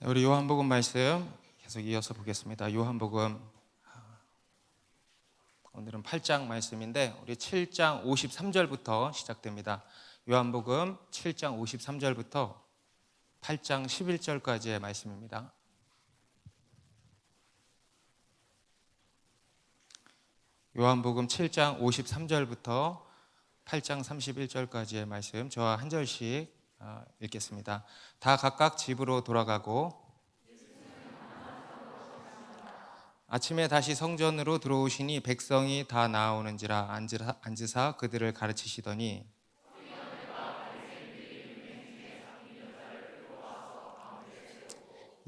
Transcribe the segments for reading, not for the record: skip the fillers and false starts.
우리 요한복음 말씀 계속 이어서 보겠습니다. 요한복음 오늘은 8장 말씀인데 우리 7장 53절부터 시작됩니다. 요한복음 7장 53절부터 8장 11절까지의 말씀입니다. 요한복음 7장 53절부터 8장 31절까지의 말씀 저와 한 절씩 읽겠습니다. 다 각각 집으로 돌아가고 아침에 다시 성전으로 들어오시니 백성이 다 나아오는지라 앉으사 그들을 가르치시더니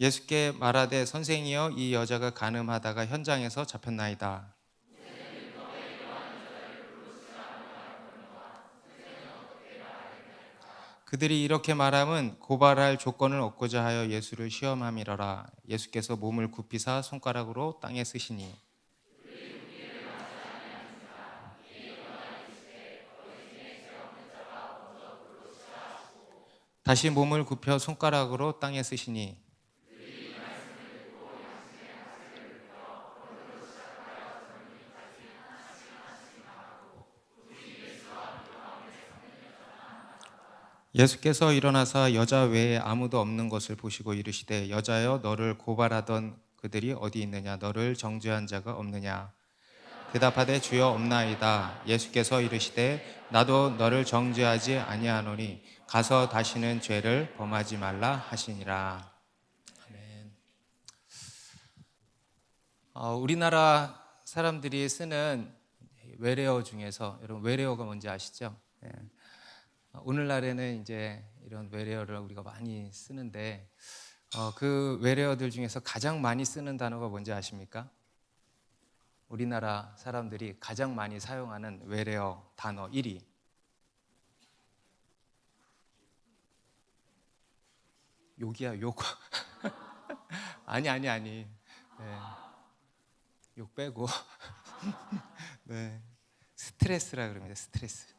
예수께 말하되 선생이여 이 여자가 간음하다가 현장에서 잡혔나이다. 그들이 이렇게 말함은 고발할 조건을 얻고자 하여 예수를 시험함이러라. 예수께서 몸을 굽히사 손가락으로 땅에 쓰시니 다시 몸을 굽혀 손가락으로 땅에 쓰시니 예수께서 일어나사 여자 외에 아무도 없는 것을 보시고 이르시되 여자여 너를 고발하던 그들이 어디 있느냐 너를 정죄한 자가 없느냐 대답하되 주여 없나이다. 예수께서 이르시되 나도 너를 정죄하지 아니하노니 가서 다시는 죄를 범하지 말라 하시니라. 아멘. 우리나라 사람들이 쓰는 외래어 중에서 여러분 외래어가 뭔지 아시죠? 네. 오늘날에는 이제 이런 외래어를 우리가 많이 쓰는데 그 외래어들 중에서 가장 많이 쓰는 단어가 뭔지 아십니까? 우리나라 사람들이 가장 많이 사용하는 외래어 단어 1위 욕이야 욕. 아니 네. 욕 빼고 네. 스트레스라 그럽니다. 스트레스.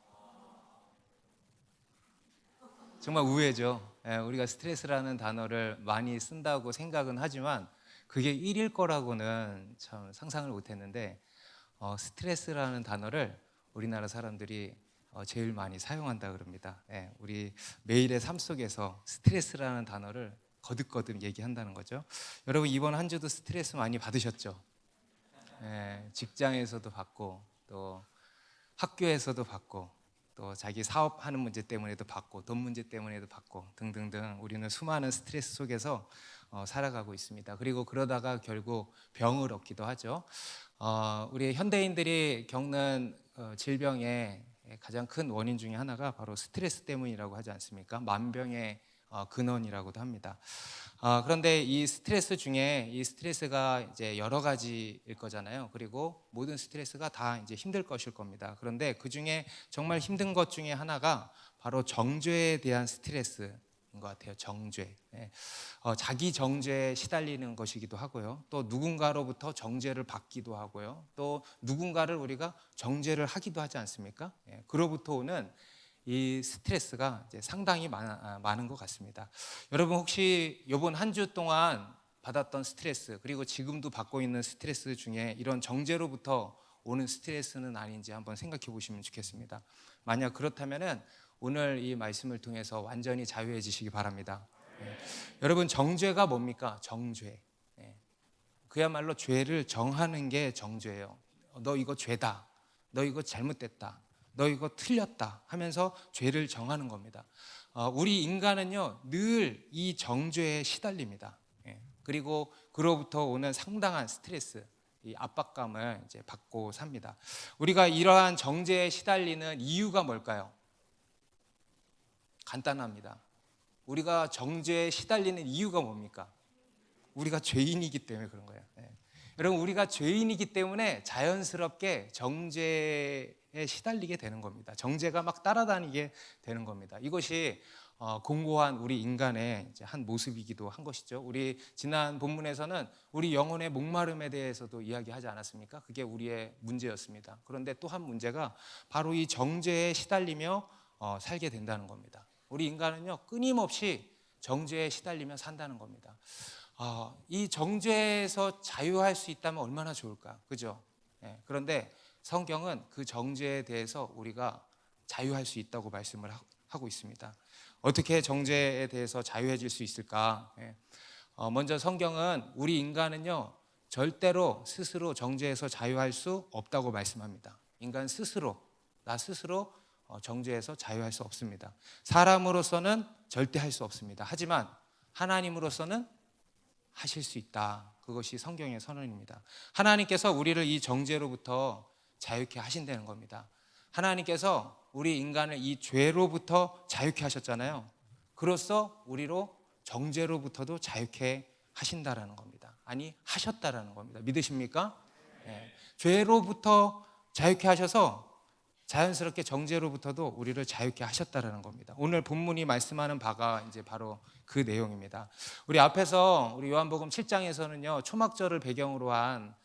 정말 우회죠. 우리가 스트레스라는 단어를 많이 쓴다고 생각은 하지만 그게 1일 거라고는 참 상상을 못했는데 스트레스라는 단어를 우리나라 사람들이 제일 많이 사용한다 그럽니다. 우리 매일의 삶 속에서 스트레스라는 단어를 거듭거듭 얘기한다는 거죠. 여러분 이번 한 주도 스트레스 많이 받으셨죠? 직장에서도 받고 또 학교에서도 받고 또 자기 사업하는 문제 때문에도 받고 돈 문제 때문에도 받고 등등등 우리는 수많은 스트레스 속에서 살아가고 있습니다. 그리고 그러다가 결국 병을 얻기도 하죠. 우리 현대인들이 겪는 질병의 가장 큰 원인 중에 하나가 바로 스트레스 때문이라고 하지 않습니까? 만병의 근원이라고도 합니다. 그런데 이 스트레스 중에 이 스트레스가 이제 여러 가지일 거잖아요. 그리고 모든 스트레스가 다 이제 힘들 것일 겁니다. 그런데 그 중에 정말 힘든 것 중에 하나가 바로 정죄에 대한 스트레스인 것 같아요. 정죄. 자기 정죄에 시달리는 것이기도 하고요. 또 누군가로부터 정죄를 받기도 하고요. 또 누군가를 우리가 정죄를 하기도 하지 않습니까? 그로부터 오는 이 스트레스가 이제 상당히 많은 것 같습니다. 여러분 혹시 이번 한 주 동안 받았던 스트레스 그리고 지금도 받고 있는 스트레스 중에 이런 정죄로부터 오는 스트레스는 아닌지 한번 생각해 보시면 좋겠습니다. 만약 그렇다면은 오늘 이 말씀을 통해서 완전히 자유해지시기 바랍니다. 여러분 정죄가 뭡니까? 정죄. 그야말로 죄를 정하는 게 정죄예요. 너 이거 죄다. 너 이거 잘못됐다. 너 이거 틀렸다 하면서 죄를 정하는 겁니다. 우리 인간은요 늘 이 정죄에 시달립니다. 그리고 그로부터 오는 상당한 스트레스, 이 압박감을 이제 받고 삽니다. 우리가 이러한 정죄에 시달리는 이유가 뭘까요? 간단합니다. 우리가 정죄에 시달리는 이유가 뭡니까? 우리가 죄인이기 때문에 그런 거예요. 여러분 우리가 죄인이기 때문에 자연스럽게 정죄에 시달리게 되는 겁니다. 정죄가 막 따라다니게 되는 겁니다. 이것이 공고한 우리 인간의 이제 한 모습이기도 한 것이죠. 우리 지난 본문에서는 우리 영혼의 목마름에 대해서도 이야기하지 않았습니까? 그게 우리의 문제였습니다. 그런데 또 한 문제가 바로 이 정죄에 시달리며 살게 된다는 겁니다. 우리 인간은요 끊임없이 정죄에 시달리며 산다는 겁니다. 이 정죄에서 자유할 수 있다면 얼마나 좋을까, 그죠? 그런데 성경은 그 정죄에 대해서 우리가 자유할 수 있다고 말씀을 하고 있습니다. 어떻게 정죄에 대해서 자유해질 수 있을까? 먼저 성경은 우리 인간은요 절대로 스스로 정죄에서 자유할 수 없다고 말씀합니다. 인간 스스로, 나 스스로 정죄에서 자유할 수 없습니다. 사람으로서는 절대 할 수 없습니다. 하지만 하나님으로서는 하실 수 있다. 그것이 성경의 선언입니다. 하나님께서 우리를 이 정죄로부터 자유케 하신다는 겁니다. 하나님께서 우리 인간을 이 죄로부터 자유케 하셨잖아요. 그로써 우리로 정죄로부터도 자유케 하신다라는 겁니다. 아니, 하셨다라는 겁니다. 믿으십니까? 죄로부터 자유케 하셔서 자연스럽게 정죄로부터도 우리를 자유케 하셨다라는 겁니다. 오늘 본문이 말씀하는 바가 이제 바로 그 내용입니다. 우리 앞에서 우리 요한복음 7장에서는요 초막절을 배경으로 한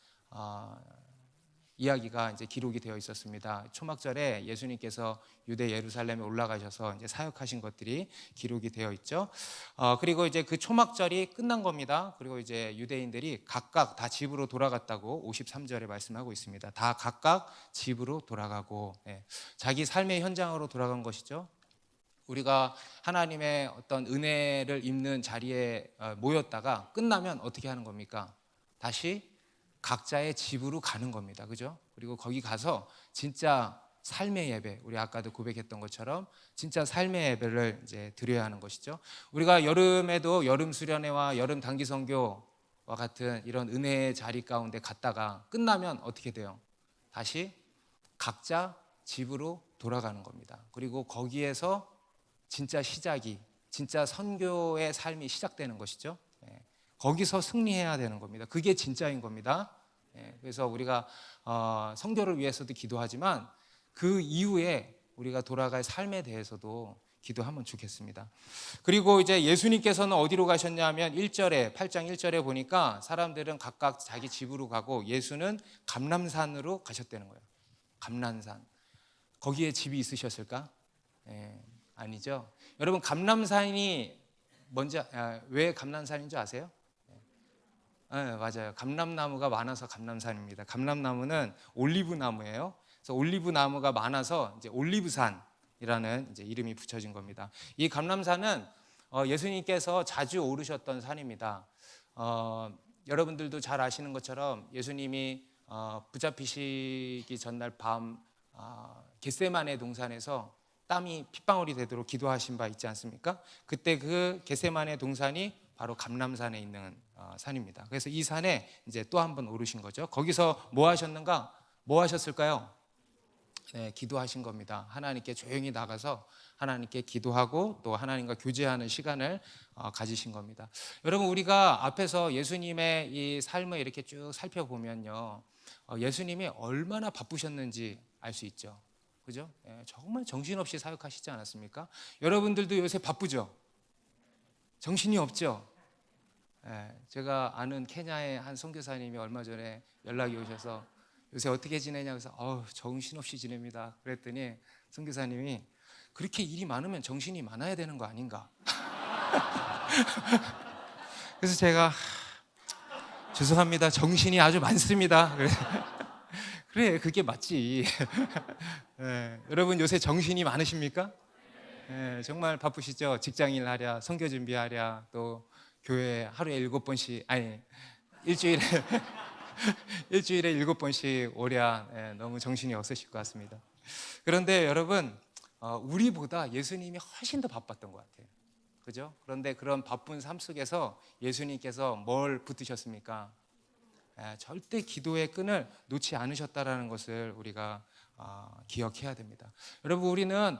이야기가 이제 기록이 되어 있었습니다. 초막절에 예수님께서 유대 예루살렘에 올라가셔서 이제 사역하신 것들이 기록이 되어 있죠. 그리고 이제 그 초막절이 끝난 겁니다. 그리고 이제 유대인들이 각각 다 집으로 돌아갔다고 53절에 말씀하고 있습니다. 다 각각 집으로 돌아가고 자기 삶의 현장으로 돌아간 것이죠. 우리가 하나님의 어떤 은혜를 입는 자리에 모였다가 끝나면 어떻게 하는 겁니까? 다시 각자의 집으로 가는 겁니다. 그죠? 그리고 거기 가서 진짜 삶의 예배, 우리 아까도 고백했던 것처럼 진짜 삶의 예배를 이제 드려야 하는 것이죠. 우리가 여름에도 여름 수련회와 여름 단기 선교와 같은 이런 은혜의 자리 가운데 갔다가 끝나면 어떻게 돼요? 다시 각자 집으로 돌아가는 겁니다. 그리고 거기에서 진짜 시작이, 진짜 선교의 삶이 시작되는 것이죠. 거기서 승리해야 되는 겁니다. 그게 진짜인 겁니다. 그래서 우리가 선교를 위해서도 기도하지만 그 이후에 우리가 돌아갈 삶에 대해서도 기도하면 좋겠습니다. 그리고 이제 예수님께서는 어디로 가셨냐면 1절에 8장 1절에 보니까 사람들은 각각 자기 집으로 가고 예수는 감람산으로 가셨다는 거예요. 감람산. 거기에 집이 있으셨을까? 아니죠. 여러분 감람산이 뭔지 왜 감람산인 줄 아세요? 맞아요. 감람나무가 많아서 감람산입니다. 감람나무는 올리브 나무예요. 그래서 올리브 나무가 많아서 이제 올리브산이라는 이제 이름이 붙여진 겁니다. 이 감람산은 예수님께서 자주 오르셨던 산입니다. 여러분들도 잘 아시는 것처럼 예수님이 붙잡히시기 전날 밤 겟세마네 동산에서 땀이 핏방울이 되도록 기도하신 바 있지 않습니까? 그때 그 겟세마네 동산이 바로 감람산에 있는 산입니다. 그래서 이 산에 이제 또 한 번 오르신 거죠. 거기서 뭐 하셨는가? 뭐 하셨을까요? 기도하신 겁니다. 하나님께 조용히 나가서 하나님께 기도하고 또 하나님과 교제하는 시간을 가지신 겁니다. 여러분 우리가 앞에서 예수님의 이 삶을 이렇게 쭉 살펴보면요, 예수님이 얼마나 바쁘셨는지 알 수 있죠. 그죠? 정말 정신없이 사역하시지 않았습니까? 여러분들도 요새 바쁘죠? 정신이 없죠? 제가 아는 케냐의 한 선교사님이 얼마 전에 연락이 오셔서 요새 어떻게 지내냐 그래서 정신없이 지냅니다. 그랬더니 선교사님이 그렇게 일이 많으면 정신이 많아야 되는 거 아닌가? 그래서 제가 죄송합니다. 정신이 아주 많습니다. 그래 그게 맞지. 여러분 요새 정신이 많으십니까? 정말 바쁘시죠? 직장일 하랴, 선교 준비하랴, 또 교회 하루에 7번씩 아니 일주일에 7번씩 오랴. 너무 정신이 없으실 것 같습니다. 그런데 여러분 우리보다 예수님이 훨씬 더 바빴던 것 같아요. 그죠? 그런데 그런 바쁜 삶 속에서 예수님께서 뭘 붙드셨습니까? 절대 기도의 끈을 놓지 않으셨다라는 것을 우리가 기억해야 됩니다. 여러분 우리는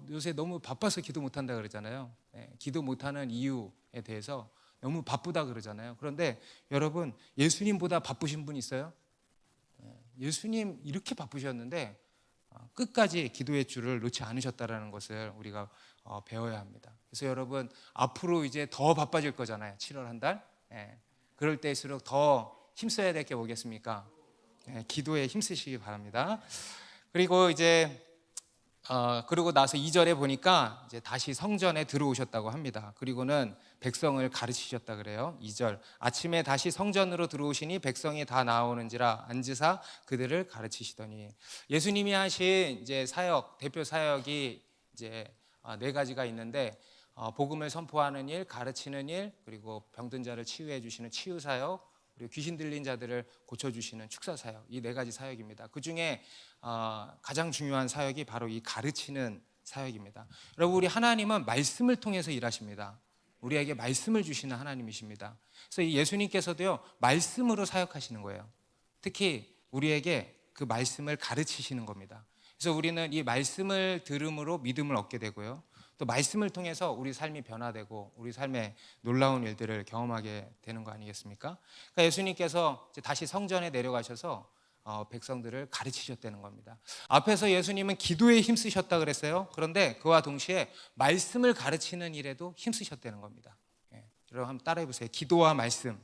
요새 너무 바빠서 기도 못한다 그러잖아요. 기도 못하는 이유에 대해서 너무 바쁘다 그러잖아요. 그런데 여러분 예수님보다 바쁘신 분 있어요? 예수님 이렇게 바쁘셨는데 끝까지 기도의 줄을 놓지 않으셨다라는 것을 우리가 배워야 합니다. 그래서 여러분 앞으로 이제 더 바빠질 거잖아요. 7월 한 달. 그럴 때일수록 더 힘써야 될 게 뭐겠습니까? 기도에 힘쓰시기 바랍니다. 그리고 이제 그러고 나서 2절에 보니까 이제 다시 성전에 들어오셨다고 합니다. 그리고는 백성을 가르치셨다 그래요. 2절 아침에 다시 성전으로 들어오시니 백성이 다 나오는지라 앉으사 그들을 가르치시더니 예수님이 하신 이제 사역 대표 사역이 이제 네 가지가 있는데 복음을 선포하는 일, 가르치는 일, 그리고 병든 자를 치유해 주시는 치유 사역, 그리고 귀신 들린 자들을 고쳐주시는 축사 사역, 이 네 가지 사역입니다. 그 중에 가장 중요한 사역이 바로 이 가르치는 사역입니다. 여러분, 우리 하나님은 말씀을 통해서 일하십니다. 우리에게 말씀을 주시는 하나님이십니다. 그래서 이 예수님께서도요 말씀으로 사역하시는 거예요. 특히 우리에게 그 말씀을 가르치시는 겁니다. 그래서 우리는 이 말씀을 들음으로 믿음을 얻게 되고요, 또 말씀을 통해서 우리 삶이 변화되고 우리 삶에 놀라운 일들을 경험하게 되는 거 아니겠습니까? 그러니까 예수님께서 이제 다시 성전에 내려가셔서 백성들을 가르치셨다는 겁니다. 앞에서 예수님은 기도에 힘쓰셨다 그랬어요. 그런데 그와 동시에 말씀을 가르치는 일에도 힘쓰셨다는 겁니다. 여러분 한번 따라해 보세요. 기도와 말씀.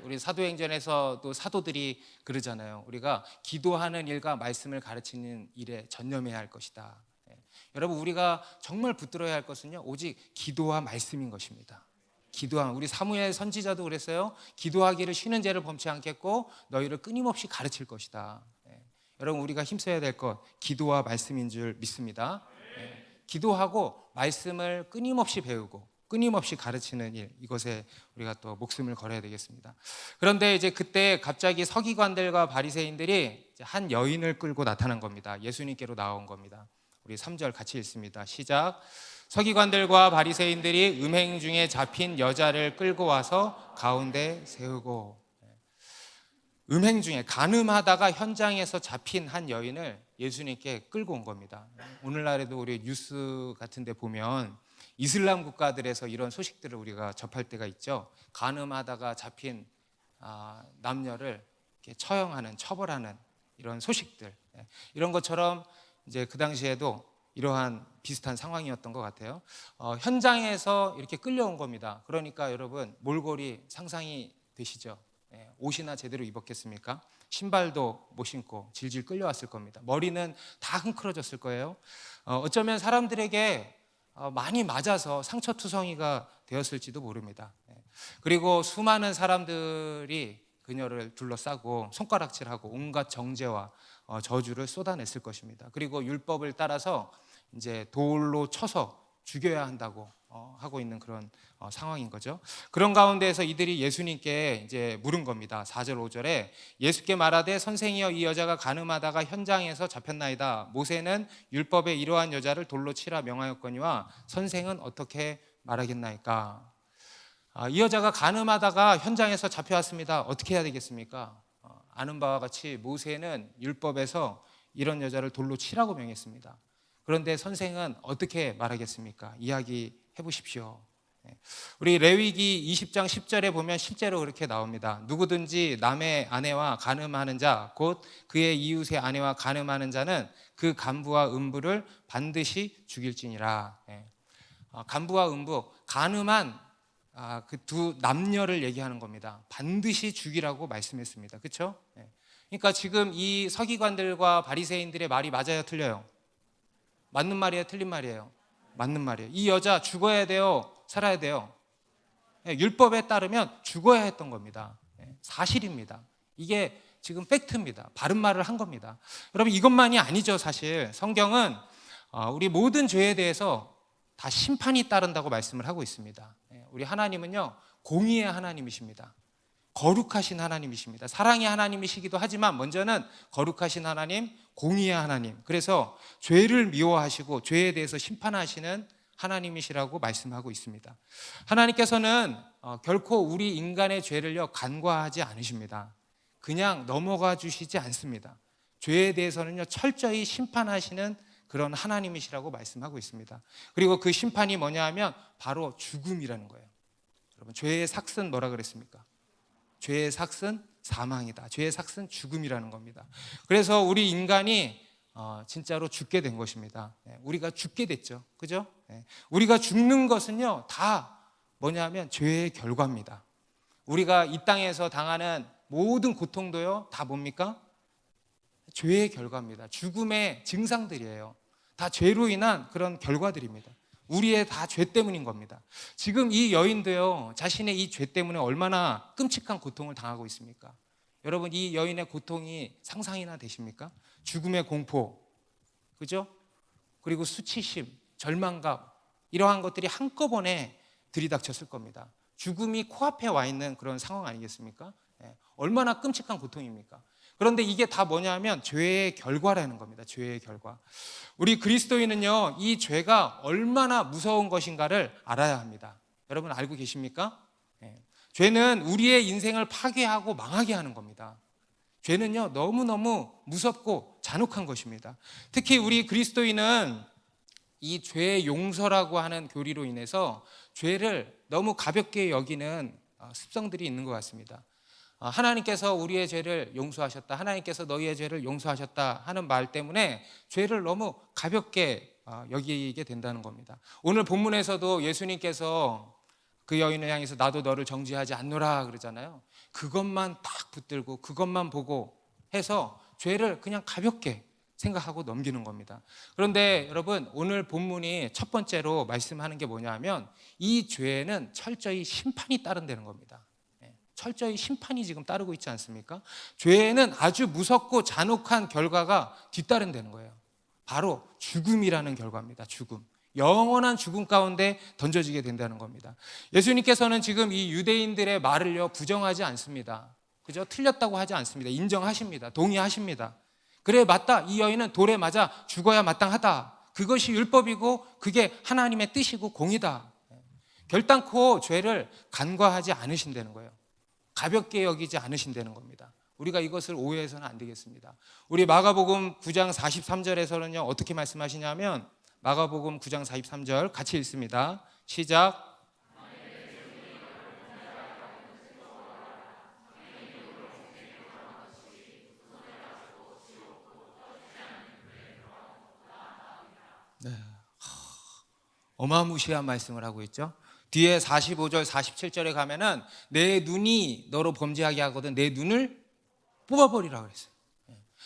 우리 사도행전에서도 사도들이 그러잖아요. 우리가 기도하는 일과 말씀을 가르치는 일에 전념해야 할 것이다. 여러분, 우리가 정말 붙들어야 할 것은요 오직 기도와 말씀인 것입니다. 우리 사무엘 선지자도 그랬어요. 기도하기를 쉬는 죄를 범치 않겠고 너희를 끊임없이 가르칠 것이다. 여러분, 우리가 힘써야 될 것 기도와 말씀인 줄 믿습니다. 기도하고 말씀을 끊임없이 배우고 끊임없이 가르치는 일, 이것에 우리가 또 목숨을 걸어야 되겠습니다. 그런데 이제 그때 갑자기 서기관들과 바리새인들이 한 여인을 끌고 나타난 겁니다. 예수님께로 나온 겁니다. 우리 3절 같이 읽습니다. 시작. 서기관들과 바리새인들이 음행 중에 잡힌 여자를 끌고 와서 가운데 세우고, 음행 중에 간음하다가 현장에서 잡힌 한 여인을 예수님께 끌고 온 겁니다. 오늘날에도 우리 뉴스 같은 데 보면 이슬람 국가들에서 이런 소식들을 우리가 접할 때가 있죠. 간음하다가 잡힌 남녀를 이렇게 처형하는, 처벌하는 이런 소식들, 이런 것처럼 이제 그 당시에도 이러한 비슷한 상황이었던 것 같아요. 현장에서 이렇게 끌려온 겁니다. 그러니까 여러분, 몰골이 상상이 되시죠? 옷이나 제대로 입었겠습니까? 신발도 못 신고 질질 끌려왔을 겁니다. 머리는 다 흥크러졌을 거예요. 어쩌면 사람들에게 많이 맞아서 상처투성이가 되었을지도 모릅니다. 그리고 수많은 사람들이 그녀를 둘러싸고 손가락질하고 온갖 정죄와 저주를 쏟아냈을 것입니다. 그리고 율법을 따라서 이제 돌로 쳐서 죽여야 한다고 하고 있는 그런 상황인 거죠. 그런 가운데에서 이들이 예수님께 이제 물은 겁니다. 4절 5절에 예수께 말하되 선생이여 이 여자가 간음하다가 현장에서 잡혔나이다. 모세는 율법에 이러한 여자를 돌로 치라 명하였거니와 선생은 어떻게 말하겠나이까. 이 여자가 간음하다가 현장에서 잡혀왔습니다. 어떻게 해야 되겠습니까? 아는 바와 같이 모세는 율법에서 이런 여자를 돌로 치라고 명했습니다. 그런데 선생은 어떻게 말하겠습니까? 이야기해 보십시오. 우리 레위기 20장 10절에 보면 실제로 그렇게 나옵니다. 누구든지 남의 아내와 간음하는 자, 곧 그의 이웃의 아내와 간음하는 자는 그 간부와 음부를 반드시 죽일지니라. 간부와 음부, 간음한 그 두 남녀를 얘기하는 겁니다. 반드시 죽이라고 말씀했습니다. 그렇죠? 그러니까 지금 이 서기관들과 바리새인들의 말이 맞아요, 틀려요? 맞는 말이에요, 틀린 말이에요? 맞는 말이에요. 이 여자 죽어야 돼요, 살아야 돼요? 율법에 따르면 죽어야 했던 겁니다. 사실입니다. 이게 지금 팩트입니다. 바른 말을 한 겁니다. 여러분, 이것만이 아니죠. 사실 성경은 우리 모든 죄에 대해서 다 심판이 따른다고 말씀을 하고 있습니다. 우리 하나님은요 공의의 하나님이십니다. 거룩하신 하나님이십니다. 사랑의 하나님이시기도 하지만 먼저는 거룩하신 하나님, 공의의 하나님, 그래서 죄를 미워하시고 죄에 대해서 심판하시는 하나님이시라고 말씀하고 있습니다. 하나님께서는 결코 우리 인간의 죄를요 간과하지 않으십니다. 그냥 넘어가 주시지 않습니다. 죄에 대해서는요 철저히 심판하시는 그런 하나님이시라고 말씀하고 있습니다. 그리고 그 심판이 뭐냐 하면 바로 죽음이라는 거예요. 여러분, 죄의 삭은 뭐라 그랬습니까? 죄의 삭은 사망이다. 죄의 삭은 죽음이라는 겁니다. 그래서 우리 인간이 진짜로 죽게 된 것입니다. 우리가 죽게 됐죠. 그죠? 우리가 죽는 것은요 다 뭐냐면 죄의 결과입니다. 우리가 이 땅에서 당하는 모든 고통도요 다 뭡니까? 죄의 결과입니다. 죽음의 증상들이에요. 다 죄로 인한 그런 결과들입니다. 우리의 다 죄 때문인 겁니다. 지금 이 여인도요, 자신의 이 죄 때문에 얼마나 끔찍한 고통을 당하고 있습니까? 여러분, 이 여인의 고통이 상상이나 되십니까? 죽음의 공포, 그죠? 그리고 수치심, 절망감, 이러한 것들이 한꺼번에 들이닥쳤을 겁니다. 죽음이 코앞에 와 있는 그런 상황 아니겠습니까? 얼마나 끔찍한 고통입니까? 그런데 이게 다 뭐냐면 죄의 결과라는 겁니다. 죄의 결과. 우리 그리스도인은요, 이 죄가 얼마나 무서운 것인가를 알아야 합니다. 여러분 알고 계십니까? 죄는 우리의 인생을 파괴하고 망하게 하는 겁니다. 죄는요, 너무너무 무섭고 잔혹한 것입니다. 특히 우리 그리스도인은 이 죄의 용서라고 하는 교리로 인해서 죄를 너무 가볍게 여기는 습성들이 있는 것 같습니다. 하나님께서 우리의 죄를 용서하셨다, 하나님께서 너희의 죄를 용서하셨다 하는 말 때문에 죄를 너무 가볍게 여기게 된다는 겁니다. 오늘 본문에서도 예수님께서 그 여인을 향해서 나도 너를 정죄하지 않노라 그러잖아요. 그것만 딱 붙들고 그것만 보고 해서 죄를 그냥 가볍게 생각하고 넘기는 겁니다. 그런데 여러분, 오늘 본문이 첫 번째로 말씀하는 게 뭐냐면 이 죄에는 철저히 심판이 따른다는 겁니다. 철저히 심판이 지금 따르고 있지 않습니까? 죄에는 아주 무섭고 잔혹한 결과가 뒤따른다는 거예요. 바로 죽음이라는 결과입니다. 죽음. 영원한 죽음 가운데 던져지게 된다는 겁니다. 예수님께서는 지금 이 유대인들의 말을요, 부정하지 않습니다. 그죠? 틀렸다고 하지 않습니다. 인정하십니다. 동의하십니다. 그래, 맞다. 이 여인은 돌에 맞아 죽어야 마땅하다. 그것이 율법이고 그게 하나님의 뜻이고 공이다. 결단코 죄를 간과하지 않으신다는 거예요. 가볍게 여기지 않으신다는 겁니다. 우리가 이것을 오해해서는 안 되겠습니다. 우리 마가복음 9장 43절에서는요, 어떻게 말씀하시냐면 마가복음 9장 43절 같이 읽습니다. 시작. 네. 어마무시한 말씀을 하고 있죠. 뒤에 45절 47절에 가면은 내 눈이 너로 범죄하게 하거든 내 눈을 뽑아버리라 그랬어요.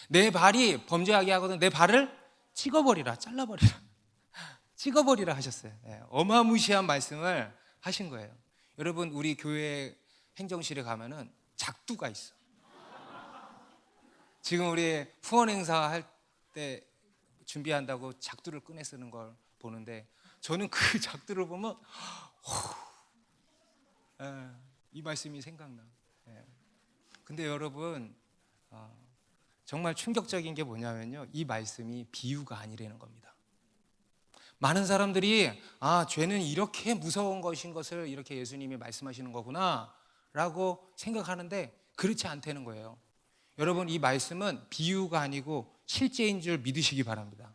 내 발이 범죄하게 하거든 내 발을 찍어버리라, 잘라버리라, 찍어버리라 하셨어요. 어마무시한 말씀을 하신 거예요. 여러분, 우리 교회 행정실에 가면은 작두가 있어. 지금 우리 후원 행사 할 때 준비한다고 작두를 꺼내 쓰는 걸 보는데 저는 그 작두를 보면 이 말씀이 생각나. 근데 여러분, 정말 충격적인 게 뭐냐면요, 이 말씀이 비유가 아니라는 겁니다. 많은 사람들이 죄는 이렇게 무서운 것인 것을 이렇게 예수님이 말씀하시는 거구나 라고 생각하는데 그렇지 않다는 거예요. 여러분, 이 말씀은 비유가 아니고 실제인 줄 믿으시기 바랍니다.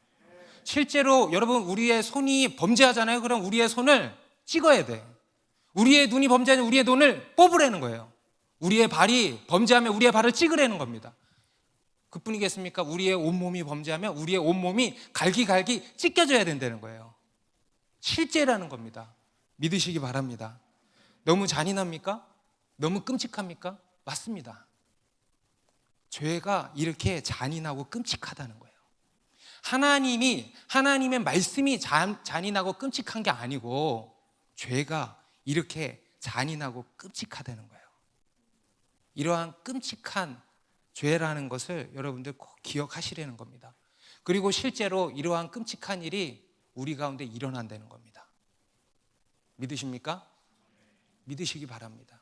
실제로 여러분, 우리의 손이 범죄하잖아요. 그럼 우리의 손을 찍어야 돼. 우리의 눈이 범죄하면 우리의 눈을 뽑으라는 거예요. 우리의 발이 범죄하면 우리의 발을 찍으라는 겁니다. 그뿐이겠습니까? 우리의 온몸이 범죄하면 우리의 온몸이 갈기갈기 찢겨져야 된다는 거예요. 실제라는 겁니다. 믿으시기 바랍니다. 너무 잔인합니까? 너무 끔찍합니까? 맞습니다. 죄가 이렇게 잔인하고 끔찍하다는 거예요. 하나님의 말씀이 잔인하고 끔찍한 게 아니고 죄가 이렇게 잔인하고 끔찍하다는 거예요. 이러한 끔찍한 죄라는 것을 여러분들 꼭 기억하시라는 겁니다. 그리고 실제로 이러한 끔찍한 일이 우리 가운데 일어난다는 겁니다. 믿으십니까? 믿으시기 바랍니다.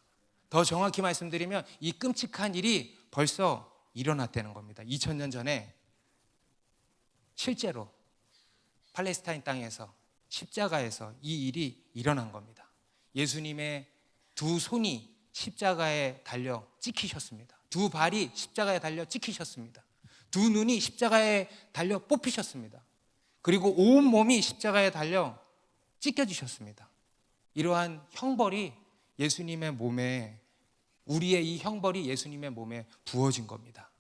더 정확히 말씀드리면 이 끔찍한 일이 벌써 일어났다는 겁니다. 2000년 전에 실제로 팔레스타인 땅에서 십자가에서 이 일이 일어난 겁니다. 예수님의 두 손이 십자가에 달려 찍히셨습니다. 두 발이 십자가에 달려 찍히셨습니다. 두 눈이 십자가에 달려 뽑히셨습니다. 그리고 온 몸이 십자가에 달려 찢겨지셨습니다. 이러한 형벌이 예수님의 몸에, 우리의 이 형벌이 예수님의 몸에 부어진 겁니다.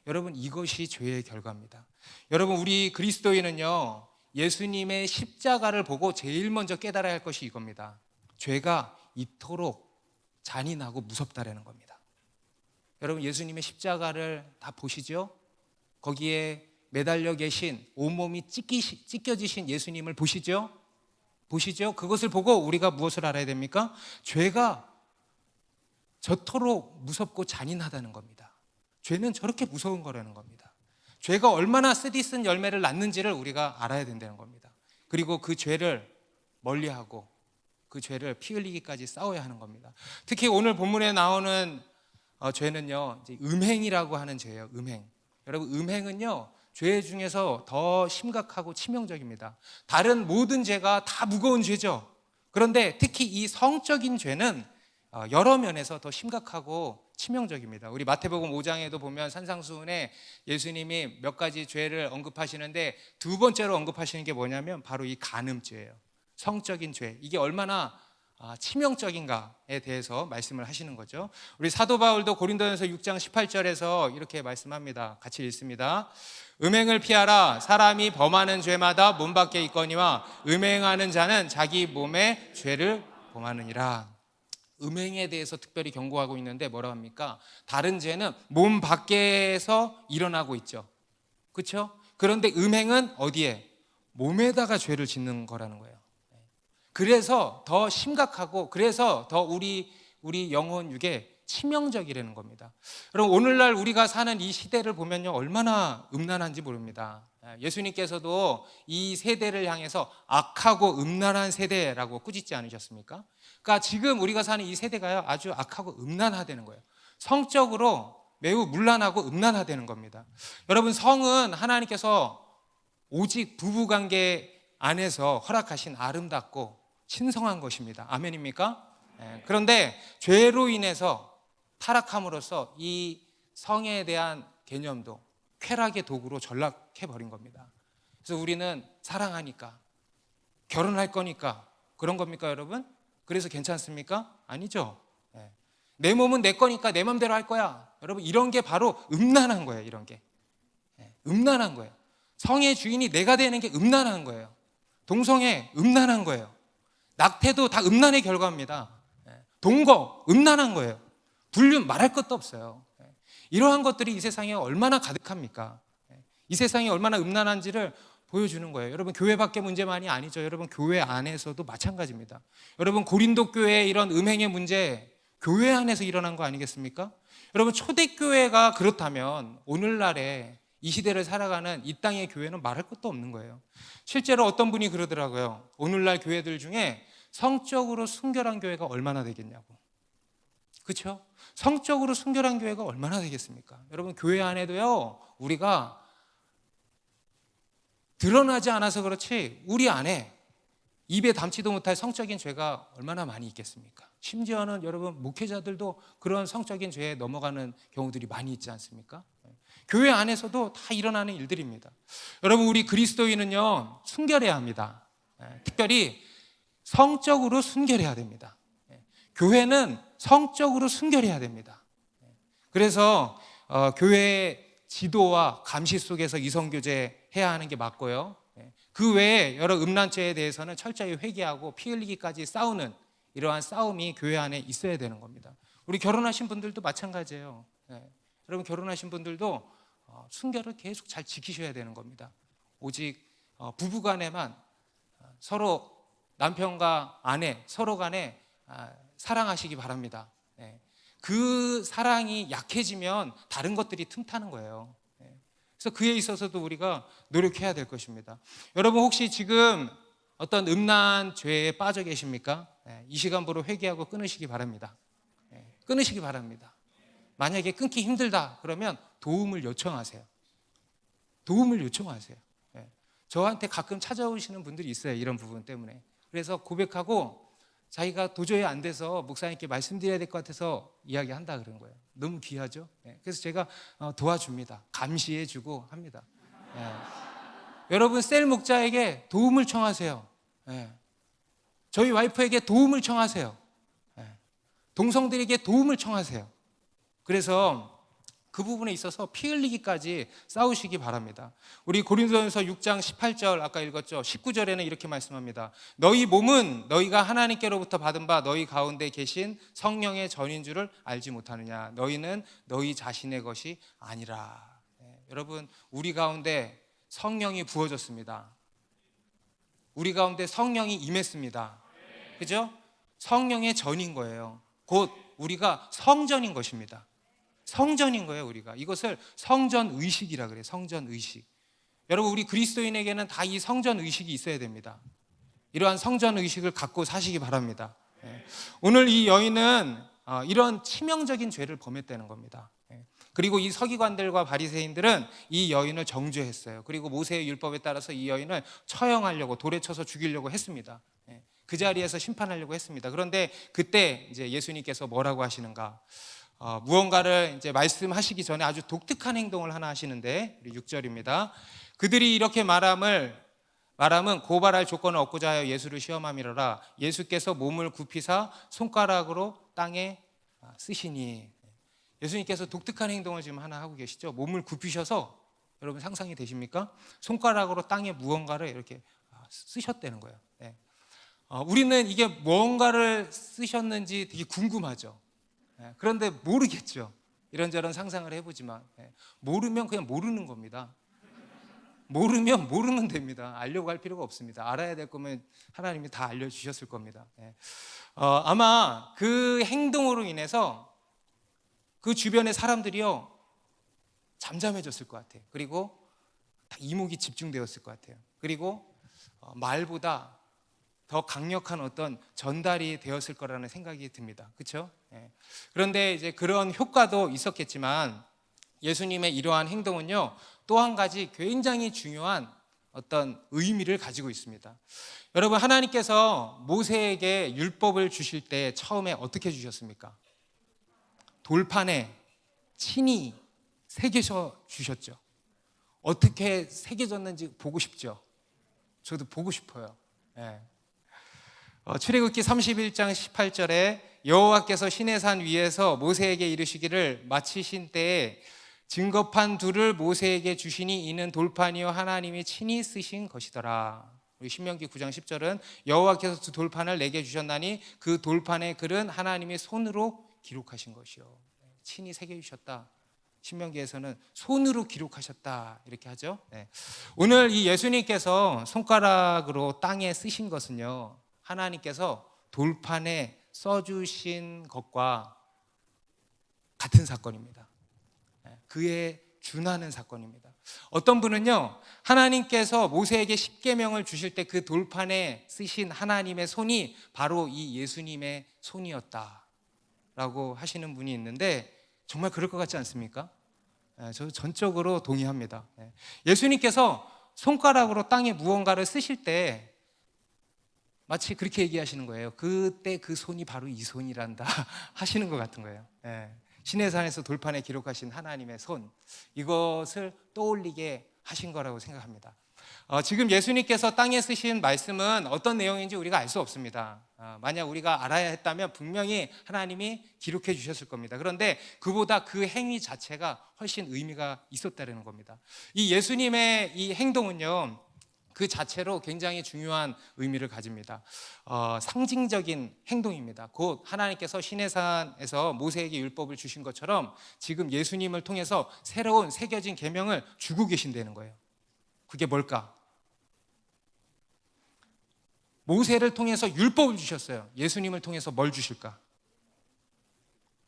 여러분, 이것이 죄의 결과입니다. 여러분, 우리 그리스도인은요, 예수님의 십자가를 보고 제일 먼저 깨달아야 할 것이 이겁니다. 죄가 이토록 잔인하고 무섭다라는 겁니다. 여러분, 예수님의 십자가를 다 보시죠? 거기에 매달려 계신 온몸이 찢겨지신 예수님을 보시죠? 보시죠? 그것을 보고 우리가 무엇을 알아야 됩니까? 죄가 저토록 무섭고 잔인하다는 겁니다. 죄는 저렇게 무서운 거라는 겁니다. 죄가 얼마나 쓰디쓴 열매를 낳는지를 우리가 알아야 된다는 겁니다. 그리고 그 죄를 멀리하고 그 죄를 피 흘리기까지 싸워야 하는 겁니다. 특히 오늘 본문에 나오는 죄는요, 이제 음행이라고 하는 죄예요. 음행. 여러분, 음행은요, 죄 중에서 더 심각하고 치명적입니다. 다른 모든 죄가 다 무거운 죄죠. 그런데 특히 이 성적인 죄는 여러 면에서 더 심각하고 치명적입니다. 우리 마태복음 5장에도 보면 산상수훈에 예수님이 몇 가지 죄를 언급하시는데 두 번째로 언급하시는 게 뭐냐면 바로 이 간음죄예요. 성적인 죄, 이게 얼마나 치명적인가에 대해서 말씀을 하시는 거죠. 우리 사도 바울도 고린도전서 6장 18절에서 이렇게 말씀합니다. 같이 읽습니다. 음행을 피하라. 사람이 범하는 죄마다 몸 밖에 있거니와 음행하는 자는 자기 몸의 죄를 범하느니라. 음행에 대해서 특별히 경고하고 있는데 뭐라고 합니까? 다른 죄는 몸 밖에서 일어나고 있죠. 그렇죠? 그런데 음행은 어디에? 몸에다가 죄를 짓는 거라는 거예요. 그래서 더 심각하고 그래서 더 우리 영혼 육에 치명적이라는 겁니다. 여러분, 오늘날 우리가 사는 이 시대를 보면요, 얼마나 음란한지 모릅니다. 예수님께서도 이 세대를 향해서 악하고 음란한 세대라고 꾸짖지 않으셨습니까? 그러니까 지금 우리가 사는 이 세대가요, 아주 악하고 음란하다는 거예요. 성적으로 매우 문란하고 음란하다는 겁니다. 여러분, 성은 하나님께서 오직 부부관계 안에서 허락하신 아름답고 신성한 것입니다. 아멘입니까? 그런데 죄로 인해서 타락함으로써 이 성에 대한 개념도 쾌락의 도구로 전락해버린 겁니다. 그래서 우리는 사랑하니까, 결혼할 거니까 그런 겁니까, 여러분? 그래서 괜찮습니까? 아니죠. 내 몸은 내 거니까 내 맘대로 할 거야. 여러분, 이런 게 바로 음란한 거예요. 이런 게 음란한 거예요. 성의 주인이 내가 되는 게 음란한 거예요. 동성애 음란한 거예요. 낙태도 다 음란의 결과입니다. 동거 음란한 거예요. 불륜 말할 것도 없어요. 이러한 것들이 이 세상에 얼마나 가득합니까? 이 세상이 얼마나 음란한지를 보여주는 거예요. 여러분, 교회 밖의 문제만이 아니죠. 여러분, 교회 안에서도 마찬가지입니다. 여러분, 고린도 교회의 이런 음행의 문제, 교회 안에서 일어난 거 아니겠습니까? 여러분, 초대교회가 그렇다면 오늘날에 이 시대를 살아가는 이 땅의 교회는 말할 것도 없는 거예요. 실제로 어떤 분이 그러더라고요. 오늘날 교회들 중에 성적으로 순결한 교회가 얼마나 되겠냐고. 그렇죠? 성적으로 순결한 교회가 얼마나 되겠습니까? 여러분, 교회 안에도요, 우리가 드러나지 않아서 그렇지 우리 안에 입에 담지도 못할 성적인 죄가 얼마나 많이 있겠습니까? 심지어는 여러분, 목회자들도 그런 성적인 죄에 넘어가는 경우들이 많이 있지 않습니까? 교회 안에서도 다 일어나는 일들입니다. 여러분, 우리 그리스도인은요, 순결해야 합니다. 특별히 성적으로 순결해야 됩니다. 교회는 성적으로 순결해야 됩니다. 그래서 교회의 지도와 감시 속에서 이성교제 해야 하는 게 맞고요. 그 외에 여러 음란죄에 대해서는 철저히 회개하고 피 흘리기까지 싸우는 이러한 싸움이 교회 안에 있어야 되는 겁니다. 우리 결혼하신 분들도 마찬가지예요. 여러분, 결혼하신 분들도 순결을 계속 잘 지키셔야 되는 겁니다. 오직 부부간에만 서로 남편과 아내 서로 간에 사랑하시기 바랍니다. 그 사랑이 약해지면 다른 것들이 틈타는 거예요. 그래서 그에 있어서도 우리가 노력해야 될 것입니다. 여러분, 혹시 지금 어떤 음란 죄에 빠져 계십니까? 이 시간부로 회개하고 끊으시기 바랍니다. 끊으시기 바랍니다. 만약에 끊기 힘들다 그러면 도움을 요청하세요. 도움을 요청하세요. 저한테 가끔 찾아오시는 분들이 있어요. 이런 부분 때문에. 그래서 고백하고 자기가 도저히 안 돼서 목사님께 말씀드려야 될 것 같아서 이야기한다 그런 거예요. 너무 귀하죠? 그래서 제가 도와줍니다. 감시해주고 합니다. 여러분, 셀 목자에게 도움을 청하세요. 저희 와이프에게 도움을 청하세요. 동성들에게 도움을 청하세요. 그래서 그 부분에 있어서 피 흘리기까지 싸우시기 바랍니다. 우리 고린도전서 6장 18절 아까 읽었죠. 19절에는 이렇게 말씀합니다. 너희 몸은 너희가 하나님께로부터 받은 바 너희 가운데 계신 성령의 전인 줄을 알지 못하느냐. 너희는 너희 자신의 것이 아니라. 여러분, 우리 가운데 성령이 부어졌습니다. 우리 가운데 성령이 임했습니다. 그죠? 성령의 전인 거예요. 곧 우리가 성전인 것입니다. 성전인 거예요, 우리가. 이것을 성전 의식이라 그래요. 성전 의식. 여러분, 우리 그리스도인에게는 다 이 성전 의식이 있어야 됩니다. 이러한 성전 의식을 갖고 사시기 바랍니다. 오늘 이 여인은 이런 치명적인 죄를 범했다는 겁니다. 그리고 이 서기관들과 바리새인들은 이 여인을 정죄했어요. 그리고 모세의 율법에 따라서 이 여인을 처형하려고, 돌에 쳐서 죽이려고 했습니다. 그 자리에서 심판하려고 했습니다. 그런데 그때 이제 예수님께서 뭐라고 하시는가? 무언가를 이제 말씀하시기 전에 아주 독특한 행동을 하나 하시는데, 6절입니다. 그들이 이렇게 말함은 고발할 조건을 얻고자 하여 예수를 시험함이로라. 예수께서 몸을 굽히사 손가락으로 땅에 쓰시니. 예수님께서 독특한 행동을 지금 하나 하고 계시죠. 몸을 굽히셔서, 여러분 상상이 되십니까? 손가락으로 땅에 무언가를 이렇게 쓰셨다는 거예요. 우리는 이게 무언가를 쓰셨는지 되게 궁금하죠. 그런데 모르겠죠. 이런저런 상상을 해보지만 모르면 그냥 모르는 겁니다. 모르면 모르면 됩니다. 알려고 할 필요가 없습니다. 알아야 될 거면 하나님이 다 알려주셨을 겁니다. 아마 그 행동으로 인해서 그 주변의 사람들이요 잠잠해졌을 것 같아요. 그리고 다 이목이 집중되었을 것 같아요. 그리고 말보다 더 강력한 어떤 전달이 되었을 거라는 생각이 듭니다. 그렇죠? 그런데 이제 그런 효과도 있었겠지만 예수님의 이러한 행동은요 또 한 가지 굉장히 중요한 어떤 의미를 가지고 있습니다. 여러분, 하나님께서 모세에게 율법을 주실 때 처음에 어떻게 주셨습니까? 돌판에 친히 새겨서 주셨죠. 어떻게 새겨졌는지 보고 싶죠. 저도 보고 싶어요. 출애굽기 31장 18절에 여호와께서 시내산 위에서 모세에게 이르시기를 마치신 때에 증거판 둘을 모세에게 주시니 이는 돌판이요 하나님이 친히 쓰신 것이더라. 우리 신명기 9장 10절은 여호와께서 두 돌판을 내게 주셨나니 그 돌판의 글은 하나님이 손으로 기록하신 것이요. 친히 새겨주셨다. 신명기에서는 손으로 기록하셨다 이렇게 하죠. 오늘 이 예수님께서 손가락으로 땅에 쓰신 것은요 하나님께서 돌판에 써주신 것과 같은 사건입니다. 그에 준하는 사건입니다. 어떤 분은요 하나님께서 모세에게 십계명을 주실 때 그 돌판에 쓰신 하나님의 손이 바로 이 예수님의 손이었다라고 하시는 분이 있는데 정말 그럴 것 같지 않습니까? 저도 전적으로 동의합니다. 예수님께서 손가락으로 땅에 무언가를 쓰실 때 마치 그렇게 얘기하시는 거예요. 그때 그 손이 바로 이 손이란다 하시는 것 같은 거예요. 시내산에서 돌판에 기록하신 하나님의 손, 이것을 떠올리게 하신 거라고 생각합니다. 지금 예수님께서 땅에 쓰신 말씀은 어떤 내용인지 우리가 알 수 없습니다. 만약 우리가 알아야 했다면 분명히 하나님이 기록해 주셨을 겁니다. 그런데 그보다 그 행위 자체가 훨씬 의미가 있었다는 겁니다. 이 예수님의 이 행동은요 그 자체로 굉장히 중요한 의미를 가집니다. 상징적인 행동입니다. 곧 하나님께서 시내산에서 모세에게 율법을 주신 것처럼 지금 예수님을 통해서 새로운 새겨진 계명을 주고 계신다는 거예요. 그게 뭘까? 모세를 통해서 율법을 주셨어요. 예수님을 통해서 뭘 주실까?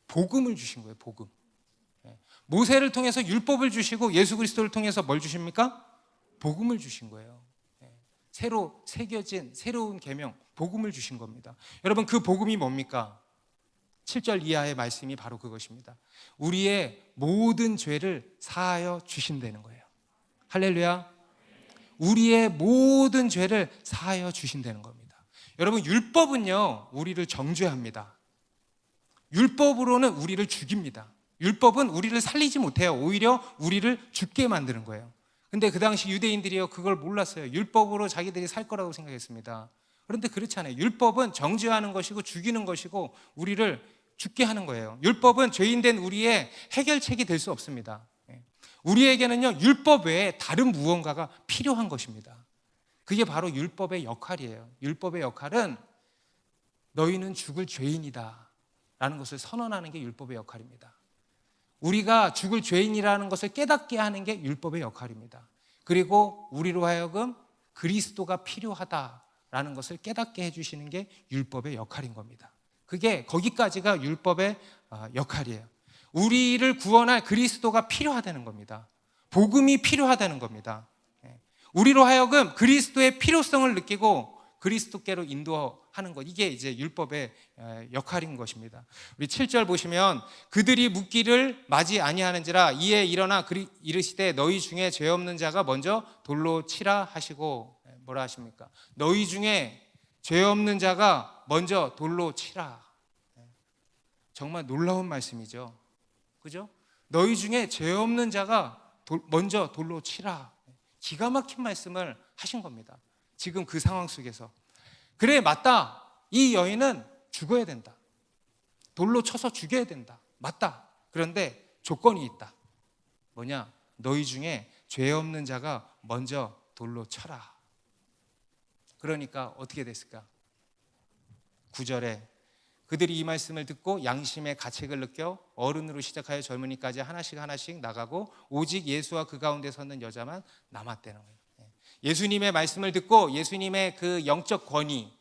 복음을 주신 거예요. 복음. 모세를 통해서 율법을 주시고 예수 그리스도를 통해서 뭘 주십니까? 복음을 주신 거예요. 새로 새겨진 새로운 계명, 복음을 주신 겁니다. 여러분, 그 복음이 뭡니까? 7절 이하의 말씀이 바로 그것입니다. 우리의 모든 죄를 사하여 주신다는 거예요. 할렐루야. 우리의 모든 죄를 사하여 주신다는 겁니다. 여러분, 율법은요 우리를 정죄합니다. 율법으로는 우리를 죽입니다. 율법은 우리를 살리지 못해요. 오히려 우리를 죽게 만드는 거예요. 근데 그 당시 유대인들이요 그걸 몰랐어요. 율법으로 자기들이 살 거라고 생각했습니다. 그런데 그렇지 않아요. 율법은 정죄하는 것이고 죽이는 것이고 우리를 죽게 하는 거예요. 율법은 죄인된 우리의 해결책이 될 수 없습니다. 우리에게는요 율법 외에 다른 무언가가 필요한 것입니다. 그게 바로 율법의 역할이에요. 율법의 역할은 너희는 죽을 죄인이다 라는 것을 선언하는 게 율법의 역할입니다. 우리가 죽을 죄인이라는 것을 깨닫게 하는 게 율법의 역할입니다. 그리고 우리로 하여금 그리스도가 필요하다라는 것을 깨닫게 해주시는 게 율법의 역할인 겁니다. 그게 거기까지가 율법의 역할이에요. 우리를 구원할 그리스도가 필요하다는 겁니다. 복음이 필요하다는 겁니다. 우리로 하여금 그리스도의 필요성을 느끼고 그리스도께로 인도하는 것, 이게 이제 율법의 역할인 것입니다. 우리 7절 보시면 그들이 묻기를 맞이 아니하는지라 이에 일어나 이르시되 너희 중에 죄 없는 자가 먼저 돌로 치라 하시고, 뭐라 하십니까? 너희 중에 죄 없는 자가 먼저 돌로 치라. 정말 놀라운 말씀이죠. 그죠? 너희 중에 죄 없는 자가 먼저 돌로 치라. 기가 막힌 말씀을 하신 겁니다. 지금 그 상황 속에서. 그래, 맞다. 이 여인은 죽어야 된다. 돌로 쳐서 죽여야 된다. 맞다. 그런데 조건이 있다. 뭐냐? 너희 중에 죄 없는 자가 먼저 돌로 쳐라. 그러니까 어떻게 됐을까? 9절에 그들이 이 말씀을 듣고 양심의 가책을 느껴 어른으로 시작하여 젊은이까지 하나씩 하나씩 나가고 오직 예수와 그 가운데 섰는 여자만 남았다는 거예요. 예수님의 말씀을 듣고 예수님의 그 영적 권위,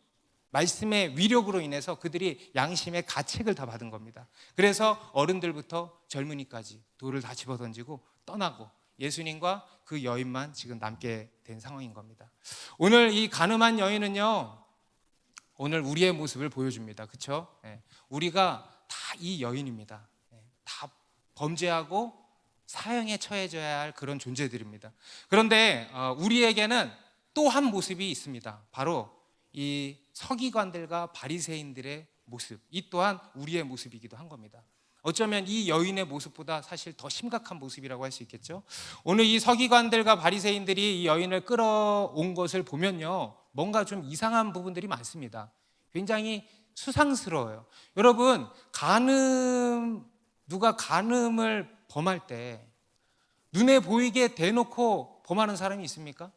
말씀의 위력으로 인해서 그들이 양심의 가책을 다 받은 겁니다. 그래서 어른들부터 젊은이까지 돌을 다 집어던지고 떠나고 예수님과 그 여인만 지금 남게 된 상황인 겁니다. 오늘 이 가늠한 여인은요, 오늘 우리의 모습을 보여줍니다. 그렇죠? 우리가 다 이 여인입니다. 다 범죄하고 사형에 처해져야 할 그런 존재들입니다. 그런데 우리에게는 또 한 모습이 있습니다. 바로 이 서기관들과 바리새인들의 모습, 이 또한 우리의 모습이기도 한 겁니다. 어쩌면 이 여인의 모습보다 사실 더 심각한 모습이라고 할 수 있겠죠. 오늘 이 서기관들과 바리새인들이 이 여인을 끌어온 것을 보면요, 뭔가 좀 이상한 부분들이 많습니다. 굉장히 수상스러워요. 여러분, 누가 간음을 범할 때 눈에 보이게 대놓고 범하는 사람이 있습니까?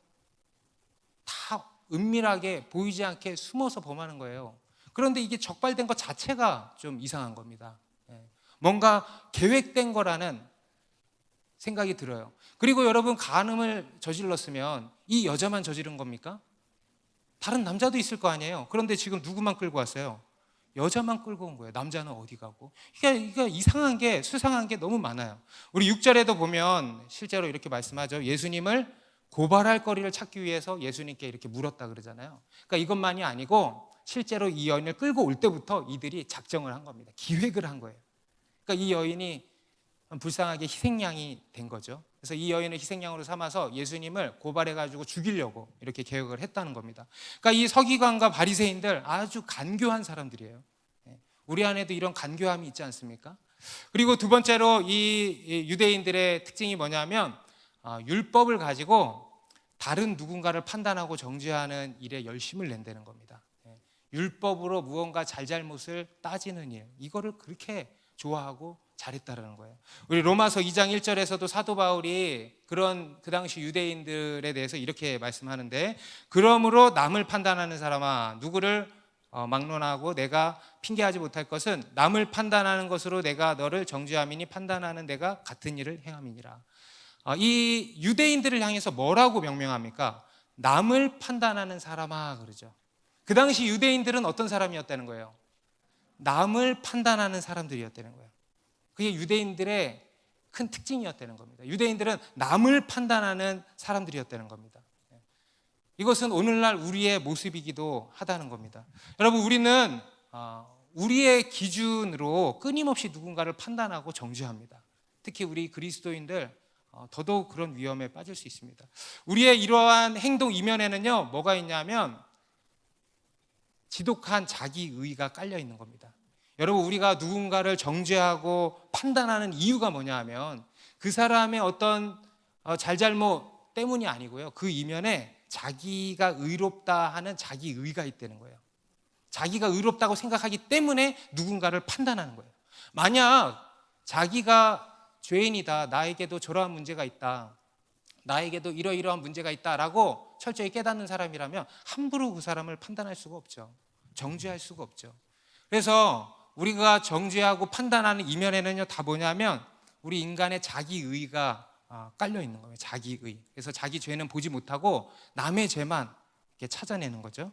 다 은밀하게 보이지 않게 숨어서 범하는 거예요. 그런데 이게 적발된 것 자체가 좀 이상한 겁니다. 뭔가 계획된 거라는 생각이 들어요. 그리고 여러분, 간음을 저질렀으면 이 여자만 저지른 겁니까? 다른 남자도 있을 거 아니에요. 그런데 지금 누구만 끌고 왔어요? 여자만 끌고 온 거예요. 남자는 어디 가고? 이게 이상한 게, 수상한 게 너무 많아요. 우리 6절에도 보면 실제로 이렇게 말씀하죠. 예수님을 고발할 거리를 찾기 위해서 예수님께 이렇게 물었다 그러잖아요. 그러니까 이것만이 아니고 실제로 이 여인을 끌고 올 때부터 이들이 작정을 한 겁니다. 기획을 한 거예요. 그러니까 이 여인이 불쌍하게 희생양이 된 거죠. 그래서 이 여인을 희생양으로 삼아서 예수님을 고발해가지고 죽이려고 이렇게 계획을 했다는 겁니다. 그러니까 이 서기관과 바리새인들 아주 간교한 사람들이에요. 우리 안에도 이런 간교함이 있지 않습니까? 그리고 두 번째로 이 유대인들의 특징이 뭐냐면 율법을 가지고 다른 누군가를 판단하고 정죄하는 일에 열심을 낸다는 겁니다. 율법으로 무언가 잘잘못을 따지는 일, 이거를 그렇게 좋아하고 잘했다라는 거예요. 우리 로마서 2장 1절에서도 사도 바울이 그 당시 유대인들에 대해서 이렇게 말씀하는데, 그러므로 남을 판단하는 사람아, 누구를 막론하고 내가 핑계하지 못할 것은 남을 판단하는 것으로 내가 너를 정죄함이니 판단하는 내가 같은 일을 행함이니라. 이 유대인들을 향해서 뭐라고 명명합니까? 남을 판단하는 사람아 그러죠. 그 당시 유대인들은 어떤 사람이었다는 거예요? 남을 판단하는 사람들이었다는 거예요. 그게 유대인들의 큰 특징이었다는 겁니다. 유대인들은 남을 판단하는 사람들이었다는 겁니다. 이것은 오늘날 우리의 모습이기도 하다는 겁니다. 여러분, 우리는 우리의 기준으로 끊임없이 누군가를 판단하고 정죄합니다. 특히 우리 그리스도인들 더더욱 그런 위험에 빠질 수 있습니다. 우리의 이러한 행동 이면에는요, 뭐가 있냐면 지독한 자기의가 깔려 있는 겁니다. 여러분, 우리가 누군가를 정죄하고 판단하는 이유가 뭐냐 하면 그 사람의 어떤 잘잘못 때문이 아니고요, 그 이면에 자기가 의롭다 하는 자기의가 있다는 거예요. 자기가 의롭다고 생각하기 때문에 누군가를 판단하는 거예요. 만약 자기가 죄인이다, 나에게도 저러한 문제가 있다, 나에게도 이러이러한 문제가 있다라고 철저히 깨닫는 사람이라면 함부로 그 사람을 판단할 수가 없죠. 정죄할 수가 없죠. 그래서 우리가 정죄하고 판단하는 이면에는요, 다 뭐냐면 우리 인간의 자기의가 깔려 있는 거예요. 자기의. 그래서 자기 죄는 보지 못하고 남의 죄만 이렇게 찾아내는 거죠.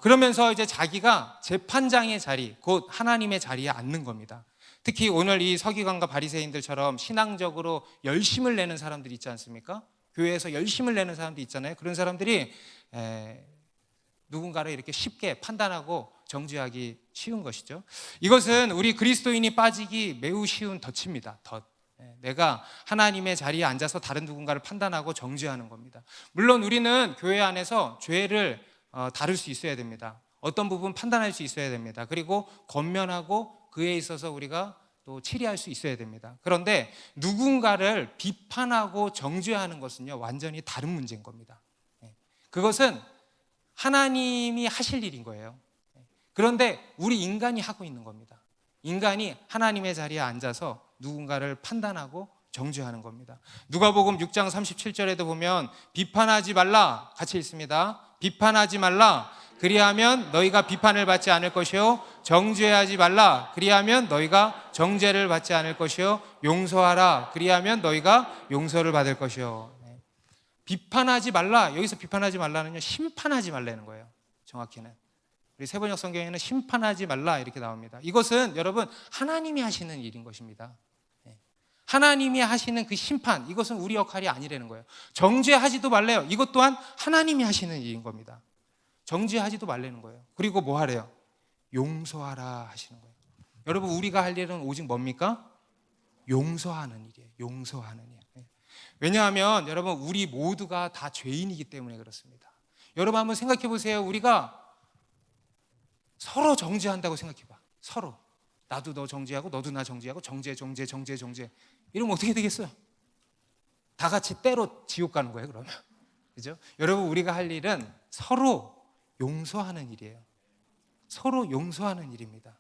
그러면서 이제 자기가 재판장의 자리, 곧 하나님의 자리에 앉는 겁니다. 특히 오늘 이 서기관과 바리새인들처럼 신앙적으로 열심을 내는 사람들이 있지 않습니까? 교회에서 열심을 내는 사람들이 있잖아요. 그런 사람들이 누군가를 이렇게 쉽게 판단하고 정죄하기 쉬운 것이죠. 이것은 우리 그리스도인이 빠지기 매우 쉬운 덫입니다. 덫. 내가 하나님의 자리에 앉아서 다른 누군가를 판단하고 정죄하는 겁니다. 물론 우리는 교회 안에서 죄를 다룰 수 있어야 됩니다. 어떤 부분 판단할 수 있어야 됩니다. 그리고 권면하고 그에 있어서 우리가 또 치리할 수 있어야 됩니다. 그런데 누군가를 비판하고 정죄하는 것은요, 완전히 다른 문제인 겁니다. 그것은 하나님이 하실 일인 거예요. 그런데 우리 인간이 하고 있는 겁니다. 인간이 하나님의 자리에 앉아서 누군가를 판단하고 정죄하는 겁니다. 누가복음 6장 37절에도 보면 비판하지 말라 같이 읽습니다. 비판하지 말라 그리하면 너희가 비판을 받지 않을 것이요 정죄하지 말라 그리하면 너희가 정죄를 받지 않을 것이요 용서하라 그리하면 너희가 용서를 받을 것이요. 비판하지 말라, 여기서 비판하지 말라는요 심판하지 말라는 거예요. 정확히는 우리 세번역 성경에는 심판하지 말라 이렇게 나옵니다. 이것은 여러분 하나님이 하시는 일인 것입니다. 하나님이 하시는 그 심판, 이것은 우리 역할이 아니라는 거예요. 정죄하지도 말래요. 이것 또한 하나님이 하시는 일인 겁니다. 정죄하지도 말라는 거예요. 그리고 뭐 하래요? 용서하라 하시는 거예요. 여러분 우리가 할 일은 오직 뭡니까? 용서하는 일이에요. 용서하는 일. 왜냐하면 여러분 우리 모두가 다 죄인이기 때문에 그렇습니다. 여러분 한번 생각해 보세요. 우리가 서로 정죄한다고 생각해 봐. 서로. 나도 너 정죄하고 너도 나 정죄하고 정죄 이러면 어떻게 되겠어요? 다 같이 때로 지옥 가는 거예요, 그러면. 그죠? 여러분 우리가 할 일은 서로 용서하는 일이에요. 서로 용서하는 일입니다.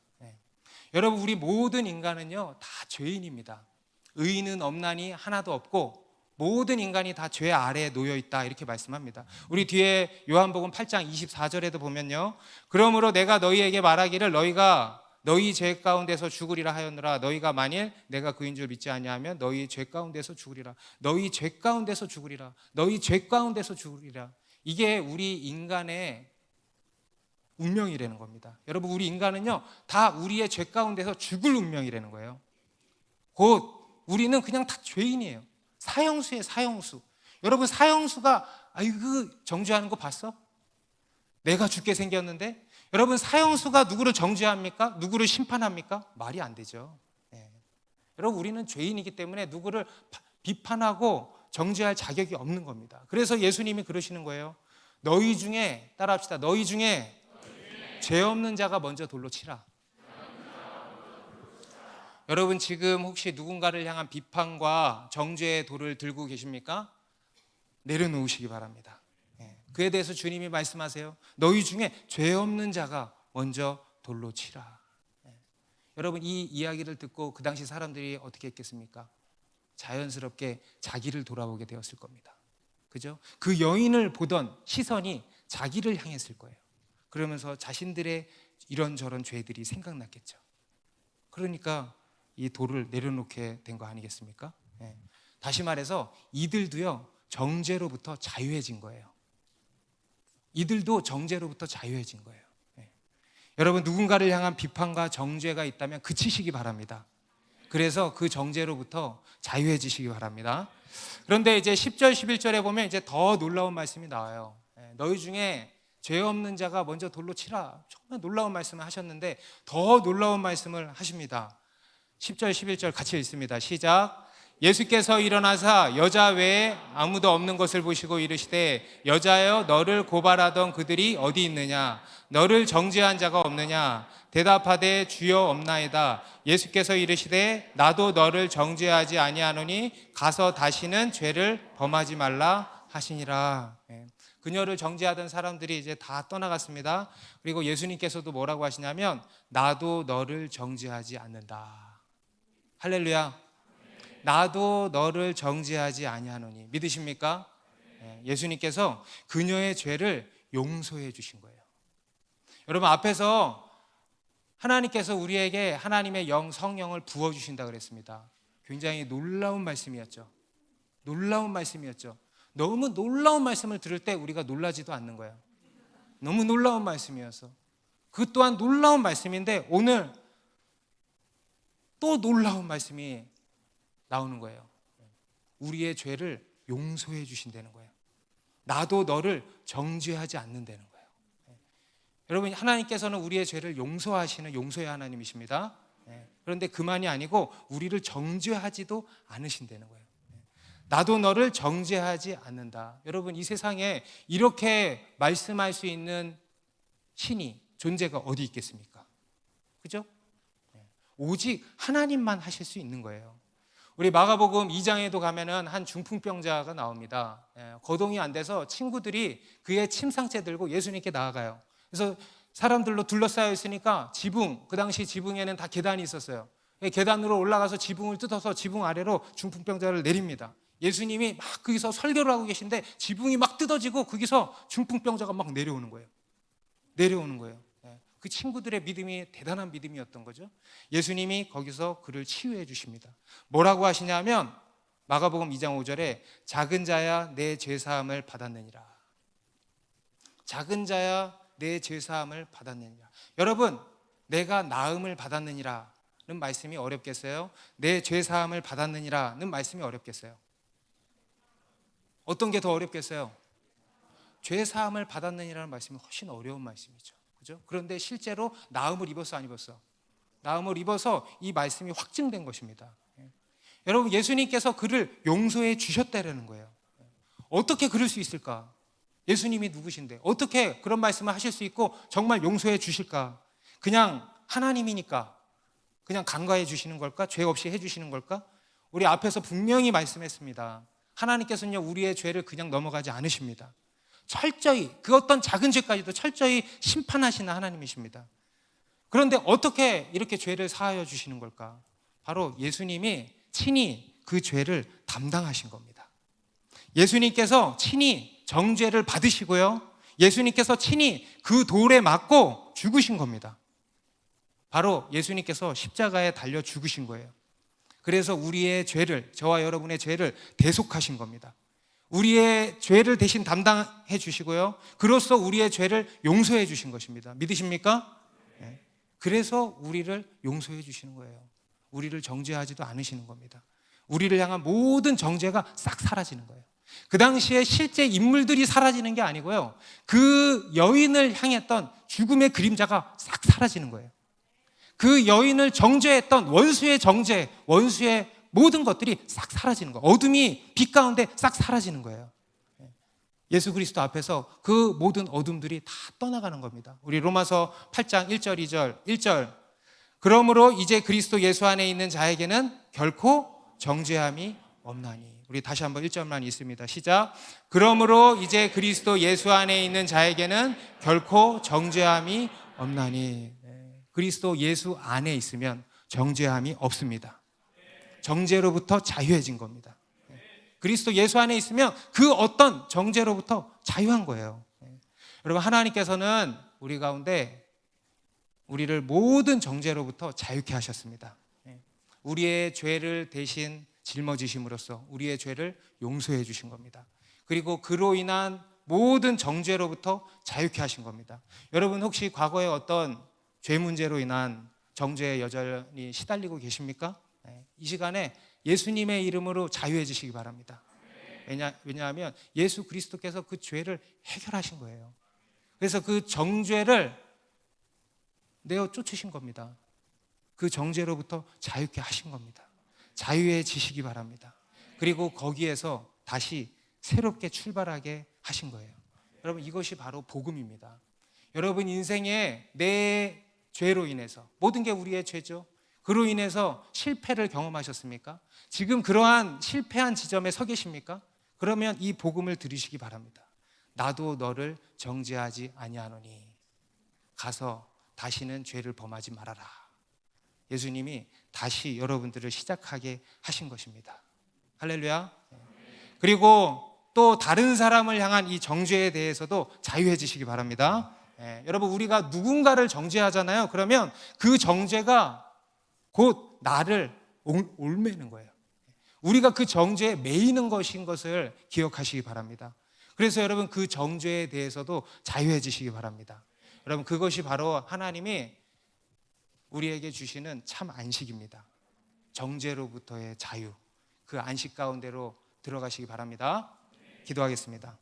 여러분 우리 모든 인간은요 다 죄인입니다. 의인은 없나니 하나도 없고 모든 인간이 다 죄 아래에 놓여 있다 이렇게 말씀합니다. 우리 뒤에 요한복음 8장 24절에도 보면요, 그러므로 내가 너희에게 말하기를 너희가 너희 죄 가운데서 죽으리라 하였노라. 너희가 만일 내가 그인 줄 믿지 아니하면 너희 죄 가운데서 죽으리라. 너희 죄 가운데서 죽으리라. 너희 죄 가운데서 죽으리라. 이게 우리 인간의 운명이라는 겁니다. 여러분 우리 인간은요 다 우리의 죄 가운데서 죽을 운명이라는 거예요. 곧 우리는 그냥 다 죄인이에요. 사형수예요, 사형수. 여러분 사형수가 아이고 정죄하는 거 봤어? 내가 죽게 생겼는데. 여러분 사형수가 누구를 정죄합니까? 누구를 심판합니까? 말이 안 되죠. 여러분 우리는 죄인이기 때문에 누구를 비판하고 정죄할 자격이 없는 겁니다. 그래서 예수님이 그러시는 거예요. 너희 중에 따라합시다. 너희 중에 죄 없는 자가 먼저 돌로 치라. 여러분 지금 혹시 누군가를 향한 비판과 정죄의 돌을 들고 계십니까? 내려놓으시기 바랍니다. 그에 대해서 주님이 말씀하세요. 너희 중에 죄 없는 자가 먼저 돌로 치라. 여러분 이 이야기를 듣고 그 당시 사람들이 어떻게 했겠습니까? 자연스럽게 자기를 돌아보게 되었을 겁니다. 그죠? 그 여인을 보던 시선이 자기를 향했을 거예요. 그러면서 자신들의 이런저런 죄들이 생각났겠죠. 그러니까 이 돌을 내려놓게 된 거 아니겠습니까? 다시 말해서 이들도요 정죄로부터 자유해진 거예요. 이들도 정죄로부터 자유해진 거예요. 여러분 누군가를 향한 비판과 정죄가 있다면 그치시기 바랍니다. 그래서 그 정죄로부터 자유해지시기 바랍니다. 그런데 이제 10절 11절에 보면 이제 더 놀라운 말씀이 나와요. 너희 중에 죄 없는 자가 먼저 돌로 치라. 정말 놀라운 말씀을 하셨는데 더 놀라운 말씀을 하십니다. 10절 11절 같이 읽습니다. 시작. 예수께서 일어나사 여자 외에 아무도 없는 것을 보시고 이르시되 여자여 너를 고발하던 그들이 어디 있느냐? 너를 정죄한 자가 없느냐? 대답하되 주여 없나이다. 예수께서 이르시되 나도 너를 정죄하지 아니하노니 가서 다시는 죄를 범하지 말라 하시니라. 그녀를 정죄하던 사람들이 이제 다 떠나갔습니다. 그리고 예수님께서도 뭐라고 하시냐면 나도 너를 정죄하지 않는다. 할렐루야. 나도 너를 정죄하지 아니하노니. 믿으십니까? 예수님께서 그녀의 죄를 용서해 주신 거예요. 여러분 앞에서 하나님께서 우리에게 하나님의 영 성령을 부어주신다 그랬습니다. 굉장히 놀라운 말씀이었죠. 놀라운 말씀이었죠. 너무 놀라운 말씀을 들을 때 우리가 놀라지도 않는 거예요. 너무 놀라운 말씀이어서. 그 또한 놀라운 말씀인데 오늘 또 놀라운 말씀이 나오는 거예요. 우리의 죄를 용서해 주신다는 거예요. 나도 너를 정죄하지 않는다는 거예요. 여러분, 하나님께서는 우리의 죄를 용서하시는 용서의 하나님이십니다. 그런데 그만이 아니고 우리를 정죄하지도 않으신다는 거예요. 나도 너를 정죄하지 않는다. 여러분, 이 세상에 이렇게 말씀할 수 있는 신이, 존재가 어디 있겠습니까? 그죠? 오직 하나님만 하실 수 있는 거예요. 우리 마가복음 2장에도 가면은 한 중풍병자가 나옵니다. 거동이 안 돼서 친구들이 그의 침상째 들고 예수님께 나아가요. 그래서 사람들로 둘러싸여 있으니까 지붕, 그 당시 지붕에는 다 계단이 있었어요. 계단으로 올라가서 지붕을 뜯어서 지붕 아래로 중풍병자를 내립니다. 예수님이 막 거기서 설교를 하고 계신데 지붕이 막 뜯어지고 거기서 중풍병자가 막 내려오는 거예요. 그 친구들의 믿음이 대단한 믿음이었던 거죠. 예수님이 거기서 그를 치유해 주십니다. 뭐라고 하시냐면 마가복음 2장 5절에 작은 자야 내 죄사함을 받았느니라. 작은 자야 내 죄사함을 받았느니라. 여러분, 내가 나음을 받았느니라는 말씀이 어렵겠어요? 내 죄사함을 받았느니라는 말씀이 어렵겠어요? 어떤 게 더 어렵겠어요? 죄사함을 받았느니라는 말씀이 훨씬 어려운 말씀이죠. 그죠? 그런데 실제로 나음을 입었어, 안 입었어? 나음을 입어서 이 말씀이 확증된 것입니다. 여러분, 예수님께서 그를 용서해 주셨다는 거예요. 어떻게 그럴 수 있을까? 예수님이 누구신데 어떻게 그런 말씀을 하실 수 있고 정말 용서해 주실까? 그냥 하나님이니까 그냥 간과해 주시는 걸까? 죄 없이 해 주시는 걸까? 우리 앞에서 분명히 말씀했습니다. 하나님께서는요, 우리의 죄를 그냥 넘어가지 않으십니다. 철저히, 그 어떤 작은 죄까지도 철저히 심판하시는 하나님이십니다. 그런데 어떻게 이렇게 죄를 사하여 주시는 걸까? 바로 예수님이 친히 그 죄를 담당하신 겁니다. 예수님께서 친히 정죄를 받으시고요, 예수님께서 친히 그 돌에 맞고 죽으신 겁니다. 바로 예수님께서 십자가에 달려 죽으신 거예요. 그래서 우리의 죄를, 저와 여러분의 죄를 대속하신 겁니다. 우리의 죄를 대신 담당해 주시고요, 그로써 우리의 죄를 용서해 주신 것입니다. 믿으십니까? 네. 그래서 우리를 용서해 주시는 거예요. 우리를 정죄하지도 않으시는 겁니다. 우리를 향한 모든 정죄가 싹 사라지는 거예요. 그 당시에 실제 인물들이 사라지는 게 아니고요, 그 여인을 향했던 죽음의 그림자가 싹 사라지는 거예요. 그 여인을 정죄했던 원수의 정죄, 원수의 모든 것들이 싹 사라지는 거예요. 어둠이 빛 가운데 싹 사라지는 거예요. 예수 그리스도 앞에서 그 모든 어둠들이 다 떠나가는 겁니다. 우리 로마서 8장 1절 2절 1절, 그러므로 이제 그리스도 예수 안에 있는 자에게는 결코 정죄함이 없나니. 우리 다시 한번 1절만 있습니다. 시작. 그러므로 이제 그리스도 예수 안에 있는 자에게는 결코 정죄함이 없나니. 그리스도 예수 안에 있으면 정죄함이 없습니다. 정죄로부터 자유해진 겁니다. 그리스도 예수 안에 있으면 그 어떤 정죄로부터 자유한 거예요. 여러분, 하나님께서는 우리 가운데 우리를 모든 정죄로부터 자유케 하셨습니다. 우리의 죄를 대신 짊어지심으로써 우리의 죄를 용서해 주신 겁니다. 그리고 그로 인한 모든 정죄로부터 자유케 하신 겁니다. 여러분, 혹시 과거에 어떤 죄 문제로 인한 정죄에 여전히 시달리고 계십니까? 이 시간에 예수님의 이름으로 자유해지시기 바랍니다. 왜냐하면 예수 그리스도께서 그 죄를 해결하신 거예요. 그래서 그 정죄를 내어 쫓으신 겁니다. 그 정죄로부터 자유케 하신 겁니다. 자유해지시기 바랍니다. 그리고 거기에서 다시 새롭게 출발하게 하신 거예요. 여러분, 이것이 바로 복음입니다. 여러분 인생에 내 죄로 인해서, 모든 게 우리의 죄죠. 그로 인해서 실패를 경험하셨습니까? 지금 그러한 실패한 지점에 서 계십니까? 그러면 이 복음을 들으시기 바랍니다. 나도 너를 정죄하지 아니하노니 가서 다시는 죄를 범하지 말아라. 예수님이 다시 여러분들을 시작하게 하신 것입니다. 할렐루야. 그리고 또 다른 사람을 향한 이 정죄에 대해서도 자유해지시기 바랍니다. 여러분, 우리가 누군가를 정죄하잖아요. 그러면 그 정죄가 곧 나를 옮매는 거예요. 우리가 그 정죄에 매이는 것인 것을 기억하시기 바랍니다. 그래서 여러분 그 정죄에 대해서도 자유해지시기 바랍니다. 여러분 그것이 바로 하나님이 우리에게 주시는 참 안식입니다. 정죄로부터의 자유, 그 안식 가운데로 들어가시기 바랍니다. 기도하겠습니다.